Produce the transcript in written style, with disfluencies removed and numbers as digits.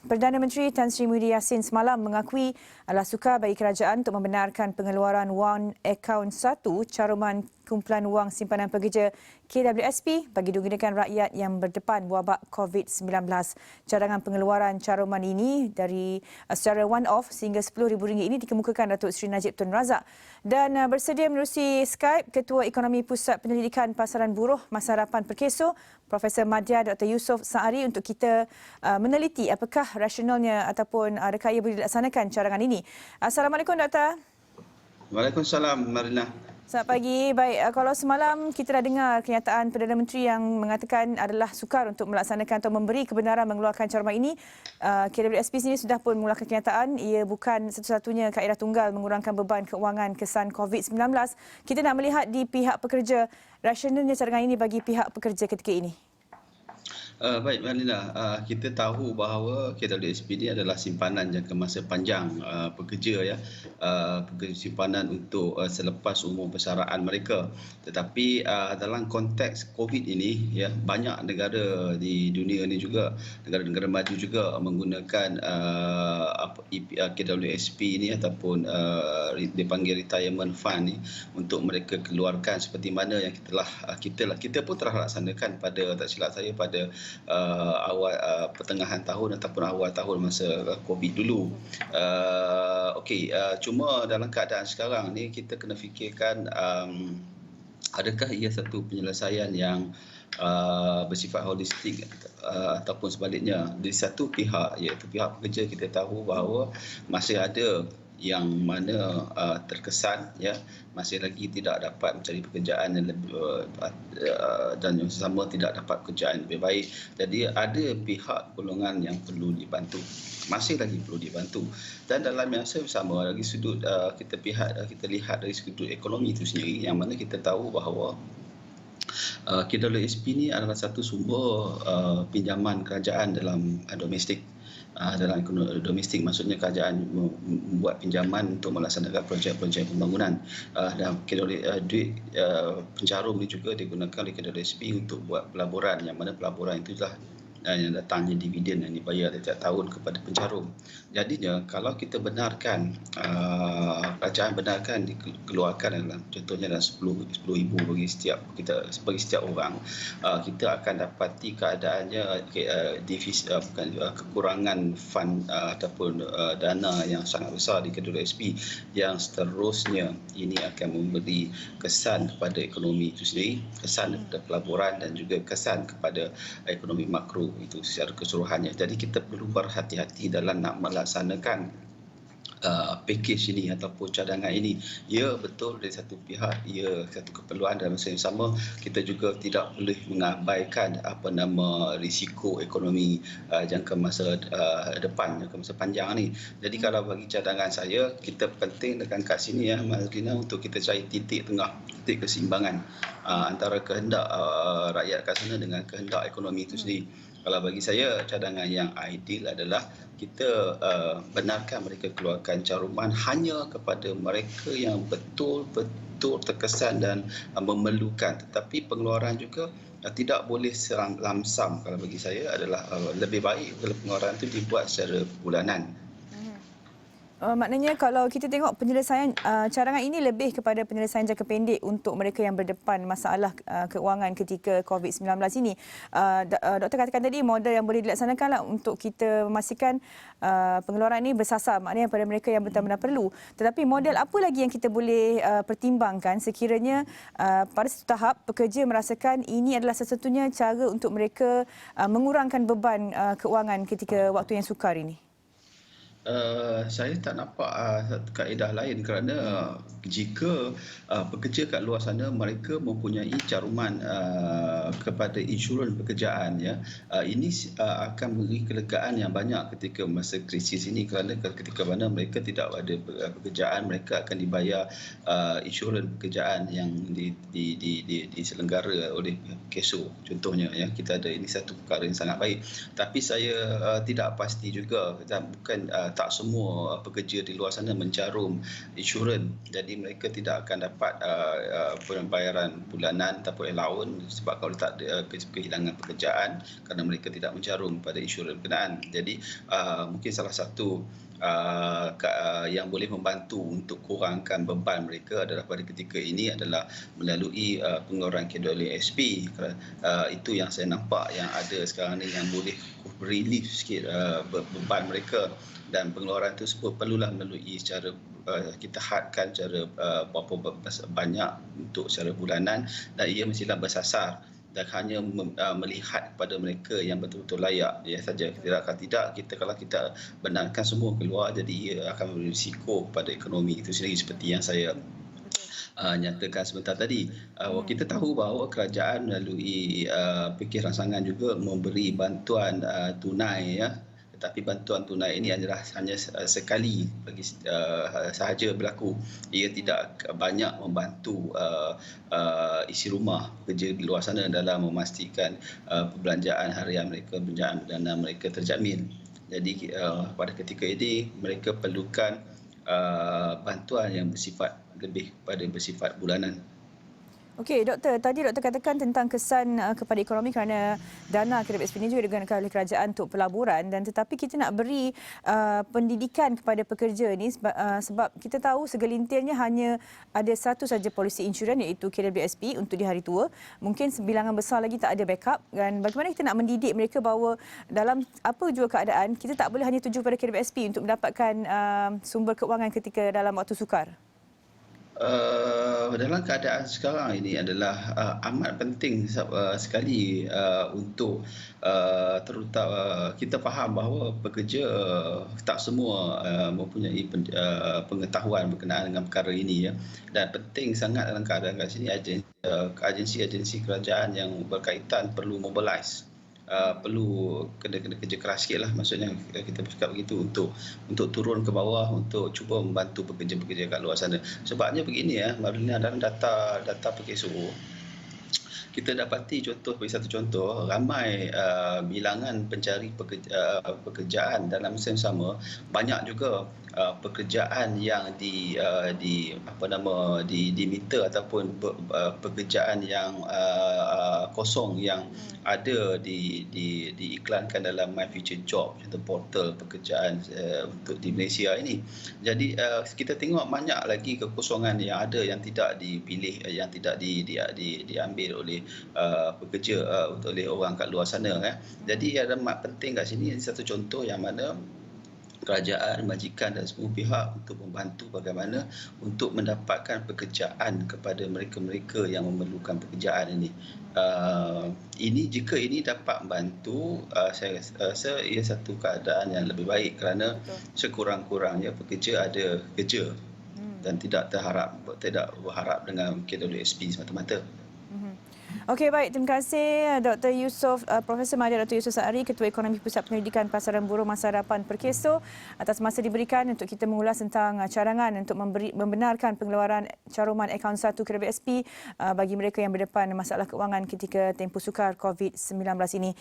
Perdana Menteri Tan Sri Muhyiddin Yassin semalam mengakui adalah sukar bagi kerajaan untuk membenarkan pengeluaran wang akaun 1 caruman kumpulan wang simpanan pekerja KWSP bagi digunakan rakyat yang berdepan wabak COVID-19. Cadangan pengeluaran caruman ini dari secara one-off sehingga RM10,000 ini dikemukakan Datuk Seri Najib Tun Razak. Dan bersedia menerusi Skype Ketua Ekonomi Pusat Penyelidikan Pasaran Buruh Masa Harapan Perkeso, Profesor Madya Dr. Yusof Saari untuk kita meneliti apakah rasionalnya ataupun rekaya boleh dilaksanakan cadangan ini. Assalamualaikum Doktor. Waalaikumsalam Marina. Selamat pagi. Baik, kalau semalam kita dah dengar kenyataan Perdana Menteri yang mengatakan adalah sukar untuk melaksanakan atau memberi kebenaran mengeluarkan caruman ini. KWSP sini sudah pun mengeluarkan kenyataan ia bukan satu-satunya kaedah tunggal mengurangkan beban keuangan kesan COVID-19. Kita nak melihat di pihak pekerja, rasionalnya cadangan ini bagi pihak pekerja ketika ini. Baik Marina, kita tahu bahawa KWSP ini adalah simpanan jangka masa panjang pekerja ya, pekerja simpanan untuk selepas umur persaraan mereka. Tetapi dalam konteks COVID ini ya, banyak negara di dunia ini juga, negara-negara maju juga menggunakan KWSP ini ataupun dipanggil retirement fund ni untuk mereka keluarkan seperti mana yang kita pun telah laksanakan pada, tak silap saya, pada awal pertengahan tahun ataupun awal tahun masa COVID dulu. Cuma dalam keadaan sekarang ni kita kena fikirkan adakah ia satu penyelesaian yang bersifat holistik ataupun sebaliknya. Di satu pihak, iaitu pihak pekerja, kita tahu bahawa masih ada yang mana terkesan ya masih lagi tidak dapat mencari pekerjaan yang lebih dan yang sesama tidak dapat pekerjaan lebih baik. Jadi ada pihak golongan yang perlu dibantu, masih lagi perlu dibantu. Dan dalam masa bersama lagi sudut kita lihat dari sudut ekonomi itu sendiri, yang mana kita tahu bahawa KWSP ini adalah satu sumber pinjaman kerajaan dalam domestik. Dalam ekonomi domestik, maksudnya kerajaan membuat pinjaman untuk melaksanakan projek-projek pembangunan, dan duit pencarum ini juga digunakan oleh KWSP untuk buat pelaburan, yang mana pelaburan itu adalah yang datangnya dividen yang dibayar setiap tahun kepada pencarum. Jadinya kalau kita benarkan, kerajaan benarkan dikeluarkan dalam, contohnya dalam RM10,000 bagi setiap orang, kita akan dapati keadaannya kekurangan fund ataupun dana yang sangat besar di KWSP, yang seterusnya ini akan memberi kesan kepada ekonomi itu sendiri, kesan kepada pelaburan dan juga kesan kepada ekonomi makro itu secara keseluruhannya. Jadi kita perlu berhati-hati dalam nak melaksanakan package ini ataupun cadangan ini. Ya, betul, dari satu pihak ia satu keperluan, dan masa yang sama kita juga tidak boleh mengabaikan risiko ekonomi jangka masa depan, jangka masa panjang ni. Jadi kalau bagi cadangan saya, kita penting dekat kat sini ya Marina, untuk kita cari titik tengah, titik keseimbangan antara kehendak rakyat kat sana dengan kehendak ekonomi itu sendiri. Kalau bagi saya, cadangan yang ideal adalah kita benarkan mereka keluarkan caruman hanya kepada mereka yang betul-betul terkesan dan memerlukan. Tetapi pengeluaran juga tidak boleh serang lamsam. Kalau bagi saya adalah lebih baik kalau pengeluaran itu dibuat secara bulanan. Maknanya kalau kita tengok penyelesaian cadangan ini lebih kepada penyelesaian jangka pendek untuk mereka yang berdepan masalah keuangan ketika COVID-19 ini. Doktor katakan tadi model yang boleh dilaksanakan lah untuk kita memastikan pengeluaran ini bersasar, maknanya pada mereka yang benar-benar perlu. Tetapi model apa lagi yang kita boleh pertimbangkan sekiranya pada satu tahap pekerja merasakan ini adalah satu-satunya cara untuk mereka mengurangkan beban keuangan ketika waktu yang sukar ini? Saya tak nampak satu kaedah lain, kerana jika pekerja kat luar sana mereka mempunyai caruman kepada insurans pekerjaan ya, ini akan memberi kelegaan yang banyak ketika masa krisis ini, kerana ketika mana mereka tidak ada pekerjaan, mereka akan dibayar insurans pekerjaan yang diselenggara oleh KESO contohnya ya. Kita ada, ini satu perkara yang sangat baik, tapi saya tidak pasti juga, dan bukan tak semua pekerja di luar sana mencarum insurans. Jadi mereka tidak akan dapat pembayaran bulanan ataupun allowance sebab kalau tak kehilangan pekerjaan kerana mereka tidak mencarum pada insurans berkenaan. Jadi mungkin salah satu yang boleh membantu untuk kurangkan beban mereka adalah pada ketika ini adalah melalui pengeluaran KWSP. Itu yang saya nampak yang ada sekarang ni yang boleh relief sikit beban mereka, dan pengeluaran itu semua perlulah melalui secara kita hadkan secara berapa banyak untuk secara bulanan, dan ia mestilah bersasar dan hanya melihat kepada mereka yang betul-betul layak ya saja. Tidak kalau kita benarkan semua keluar, jadi ia akan berisiko pada ekonomi itu sendiri seperti yang saya nyatakan sebentar tadi. Kita tahu bahawa kerajaan melalui fikir rangsangan juga memberi bantuan tunai ya. Tetapi bantuan tunai ini adalah hanya sekali bagi sahaja berlaku. Ia tidak banyak membantu isi rumah pekerja di luar sana dalam memastikan perbelanjaan harian mereka, perbelanjaan bulanan mereka terjamin. Jadi pada ketika ini mereka perlukan bantuan yang bersifat bulanan. Okey, Doktor. Tadi Doktor katakan tentang kesan kepada ekonomi kerana dana KWSP ini juga digunakan oleh kerajaan untuk pelaburan, dan tetapi kita nak beri pendidikan kepada pekerja ini sebab kita tahu segelintirnya hanya ada satu saja polisi insurans iaitu KWSP untuk di hari tua. Mungkin sebilangan besar lagi tak ada backup, dan bagaimana kita nak mendidik mereka bahawa dalam apa jua keadaan kita tak boleh hanya tuju pada KWSP untuk mendapatkan sumber keuangan ketika dalam waktu sukar. Dalam keadaan sekarang ini adalah amat penting sekali untuk terutama kita faham bahawa pekerja tak semua mempunyai pengetahuan berkenaan dengan perkara ini ya, dan penting sangat dalam keadaan kat sini agensi-agensi kerajaan yang berkaitan perlu mobilize. Perlu kena kerja keras sikit lah, maksudnya kita bercakap begitu untuk turun ke bawah untuk cuba membantu pekerja-pekerja kat luar sana. Sebabnya begini ya, Marlina, dalam data PKSO kita dapati bagi satu contoh, ramai bilangan pencari pekerjaan dalam masa yang sama, banyak juga pekerjaan yang dimita ataupun pekerjaan yang kosong yang ada diiklankan dalam My Future Job, contoh portal pekerjaan untuk di Malaysia ini. Jadi kita tengok banyak lagi kekosongan yang ada yang tidak dipilih, yang tidak diambil oleh pekerja oleh orang kat luar sana ya. Jadi ada penting kat sini satu contoh yang mana kerajaan, majikan dan semua pihak untuk membantu bagaimana untuk mendapatkan pekerjaan kepada mereka-mereka yang memerlukan pekerjaan ini. Jika ini dapat membantu, saya rasa ia satu keadaan yang lebih baik kerana sekurang-kurangnya pekerja ada kerja dan tidak berharap dengan KWSP semata-mata. Okey, baik. Terima kasih Dr. Yusof, Profesor Madya Dr. Yusof Saari, Ketua Ekonomi Pusat Pendidikan Pasaran Buruh Masa Hadapan Perkeso, atas masa diberikan untuk kita mengulas tentang carangan untuk membenarkan pengeluaran caruman akaun 1 KWSP bagi mereka yang berdepan masalah keuangan ketika tempoh sukar COVID-19 ini.